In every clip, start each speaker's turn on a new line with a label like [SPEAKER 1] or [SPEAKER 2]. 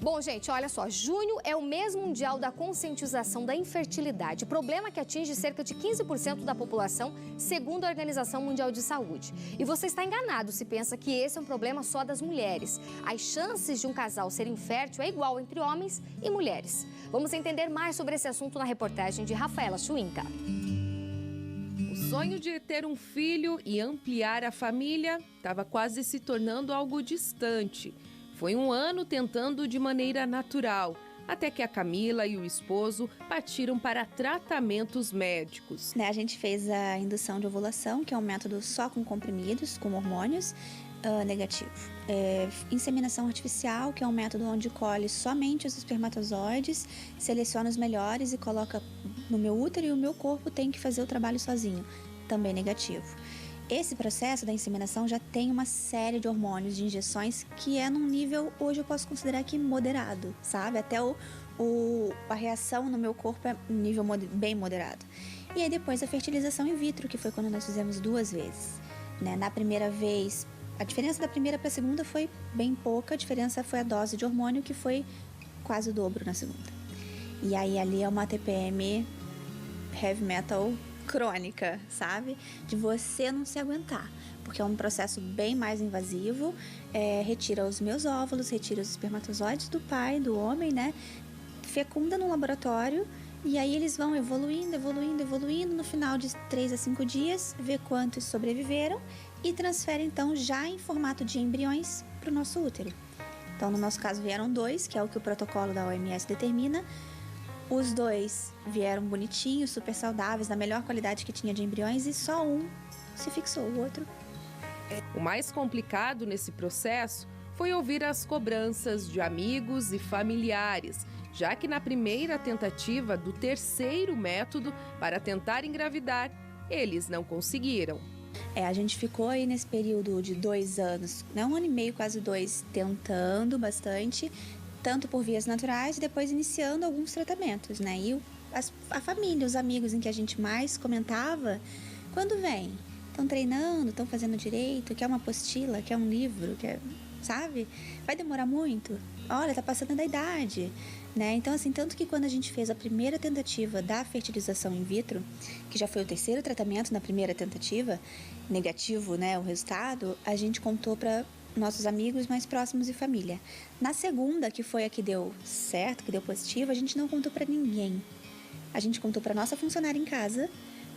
[SPEAKER 1] Bom, gente, olha só, junho é o mês mundial da conscientização da infertilidade, problema que atinge cerca de 15% da população, segundo a Organização Mundial de Saúde. E você está enganado se pensa que esse é um problema só das mulheres. As chances de um casal ser infértil é igual entre homens e mulheres. Vamos entender mais sobre esse assunto na reportagem de Rafaela Schwinka.
[SPEAKER 2] O sonho de ter um filho e ampliar a família estava quase se tornando algo distante. Foi um ano tentando de maneira natural, até que a Camila e o esposo partiram para tratamentos médicos.
[SPEAKER 3] A gente fez a indução de ovulação, que é um método só com comprimidos, com hormônios, negativo. Inseminação artificial, que é um método onde colhe somente os espermatozoides, seleciona os melhores e coloca no meu útero, e o meu corpo tem que fazer o trabalho sozinho, também negativo. Esse processo da inseminação já tem uma série de hormônios, de injeções, que é num nível, hoje eu posso considerar que moderado, sabe? Até a reação no meu corpo é um nível bem moderado. E aí depois a fertilização in vitro, que foi quando nós fizemos 2 vezes. Na primeira vez, a diferença da primeira para a segunda foi bem pouca, a diferença foi a dose de hormônio, que foi quase o dobro na segunda. E aí ali é uma TPM heavy metal crônica, sabe? De você não se aguentar, porque é um processo bem mais invasivo, retira os meus óvulos, retira os espermatozoides do pai, do homem, fecunda no laboratório, e aí eles vão evoluindo, no final de 3 a 5 dias, vê quantos sobreviveram e transfere então já em formato de embriões para o nosso útero. Então no nosso caso vieram 2, que é o que o protocolo da OMS determina. Os 2 vieram bonitinhos, super saudáveis, na melhor qualidade que tinha de embriões, e só um se fixou, o outro.
[SPEAKER 2] O mais complicado nesse processo foi ouvir as cobranças de amigos e familiares, já que na primeira tentativa do terceiro método para tentar engravidar, eles não conseguiram.
[SPEAKER 3] A gente ficou aí nesse período de 2 anos, 1 ano e meio, quase 2, tentando bastante, tanto por vias naturais, e depois iniciando alguns tratamentos, E a família, os amigos em que a gente mais comentava, quando vem, estão treinando, estão fazendo direito, quer uma apostila, quer um livro, sabe? Vai demorar muito? Olha, tá passando da idade, Então, assim, tanto que quando a gente fez a primeira tentativa da fertilização in vitro, que já foi o terceiro tratamento na primeira tentativa, negativo, o resultado, a gente contou para nossos amigos mais próximos e família. Na segunda, que foi a que deu certo, que deu positivo, a gente não contou para ninguém. A gente contou para nossa funcionária em casa,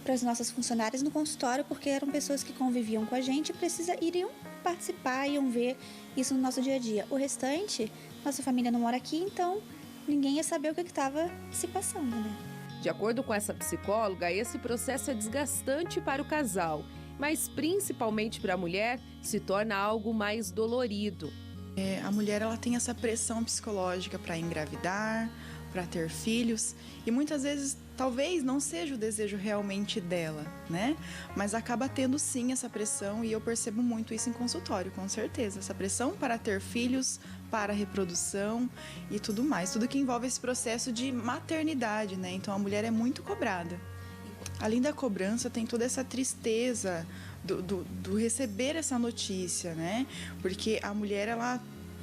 [SPEAKER 3] para as nossas funcionárias no consultório, porque eram pessoas que conviviam com a gente e iriam participar, iam ver isso no nosso dia a dia. O restante, nossa família não mora aqui, então ninguém ia saber o que estava se passando,
[SPEAKER 2] De acordo com essa psicóloga, esse processo é desgastante para o casal, mas principalmente para a mulher, se torna algo mais dolorido.
[SPEAKER 4] A mulher ela tem essa pressão psicológica para engravidar, para ter filhos, e muitas vezes talvez não seja o desejo realmente dela, Mas acaba tendo sim essa pressão, e eu percebo muito isso em consultório, com certeza. Essa pressão para ter filhos, para a reprodução e tudo mais. Tudo que envolve esse processo de maternidade, Então a mulher é muito cobrada. Além da cobrança, tem toda essa tristeza do receber essa notícia, Porque a mulher, ela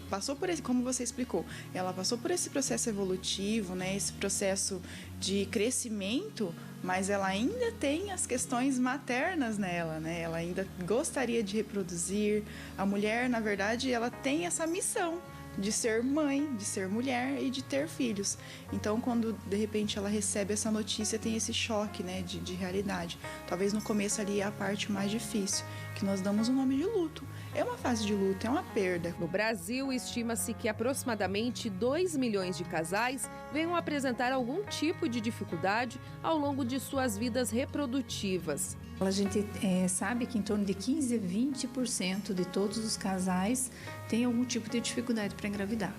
[SPEAKER 4] passou por esse, como você explicou, ela passou por esse processo evolutivo, Esse processo de crescimento, mas ela ainda tem as questões maternas nela, Ela ainda gostaria de reproduzir. A mulher, na verdade, ela tem essa missão de ser mãe, de ser mulher e de ter filhos. Então, quando de repente ela recebe essa notícia, tem esse choque, de realidade. Talvez no começo ali é a parte mais difícil, que nós damos o nome de luto. É uma fase de luto, é uma perda.
[SPEAKER 2] No Brasil, estima-se que aproximadamente 2 milhões de casais venham apresentar algum tipo de dificuldade ao longo de suas vidas reprodutivas.
[SPEAKER 5] A gente sabe que em torno de 15 a 20% de todos os casais têm algum tipo de dificuldade para engravidar.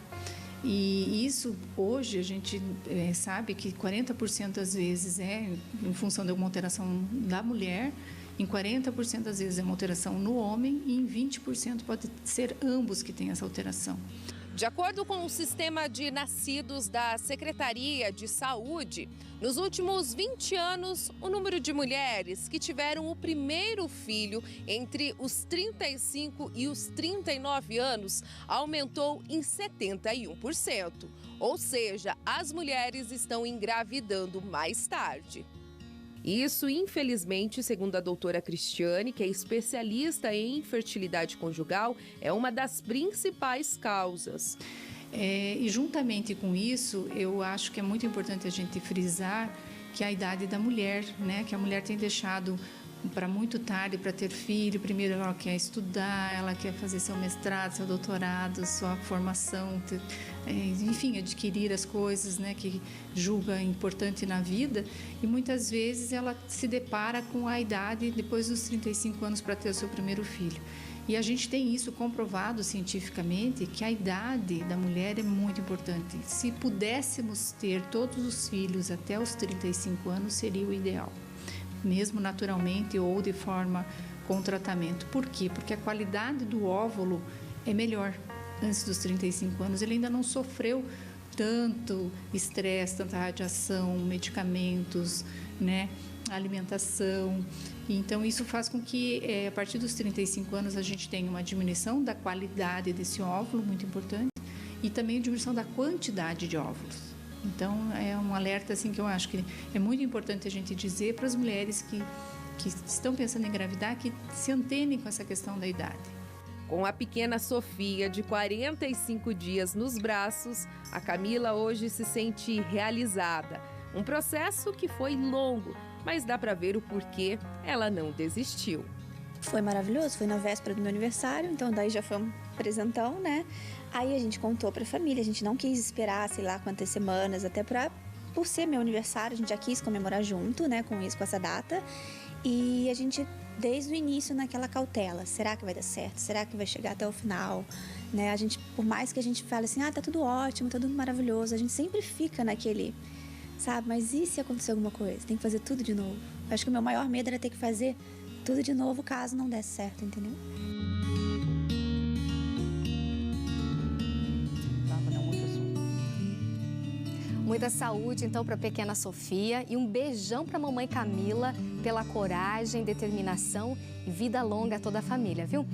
[SPEAKER 5] E isso, hoje, a gente sabe que 40% das vezes é em função de alguma alteração da mulher, em 40% das vezes é uma alteração no homem, e em 20% pode ser ambos que têm essa alteração.
[SPEAKER 2] De acordo com o sistema de nascidos da Secretaria de Saúde, nos últimos 20 anos, o número de mulheres que tiveram o primeiro filho entre os 35 e os 39 anos aumentou em 71%. Ou seja, as mulheres estão engravidando mais tarde. Isso, infelizmente, segundo a doutora Cristiane, que é especialista em infertilidade conjugal, é uma das principais causas.
[SPEAKER 5] E juntamente com isso, eu acho que é muito importante a gente frisar que a idade da mulher, né? Que a mulher tem deixado para muito tarde para ter filho. Primeiro ela quer estudar, ela quer fazer seu mestrado, seu doutorado, sua formação, enfim, adquirir as coisas, né, que julga importante na vida. E muitas vezes ela se depara com a idade depois dos 35 anos para ter o seu primeiro filho. E a gente tem isso comprovado cientificamente, que a idade da mulher é muito importante. Se pudéssemos ter todos os filhos até os 35 anos, seria o ideal, mesmo naturalmente ou de forma com tratamento. Por quê? Porque a qualidade do óvulo é melhor antes dos 35 anos. Ele ainda não sofreu tanto estresse, tanta radiação, medicamentos, né, alimentação. Então, isso faz com que, a partir dos 35 anos, a gente tenha uma diminuição da qualidade desse óvulo, muito importante, e também diminuição da quantidade de óvulos. Então, é um alerta assim, que eu acho que é muito importante a gente dizer para as mulheres que estão pensando em engravidar, que se antenem com essa questão da idade.
[SPEAKER 2] Com a pequena Sofia, de 45 dias nos braços, a Camila hoje se sente realizada. Um processo que foi longo, mas dá para ver o porquê ela não desistiu.
[SPEAKER 3] Foi maravilhoso, foi na véspera do meu aniversário, então daí já foi um presentão, né? Aí a gente contou pra família, a gente não quis esperar, sei lá, quantas semanas, até por ser meu aniversário, a gente já quis comemorar junto, né, com essa data. E a gente, desde o início, naquela cautela, será que vai dar certo? Será que vai chegar até o final? Né? A gente, por mais que a gente fale assim, tá tudo ótimo, tá tudo maravilhoso, a gente sempre fica naquele, sabe? Mas e se acontecer alguma coisa? Tem que fazer tudo de novo. Acho que o meu maior medo era ter que fazer tudo de novo caso não desse certo, entendeu?
[SPEAKER 1] Muita saúde, então, para a pequena Sofia e um beijão para a mamãe Camila pela coragem, determinação e vida longa a toda a família, viu?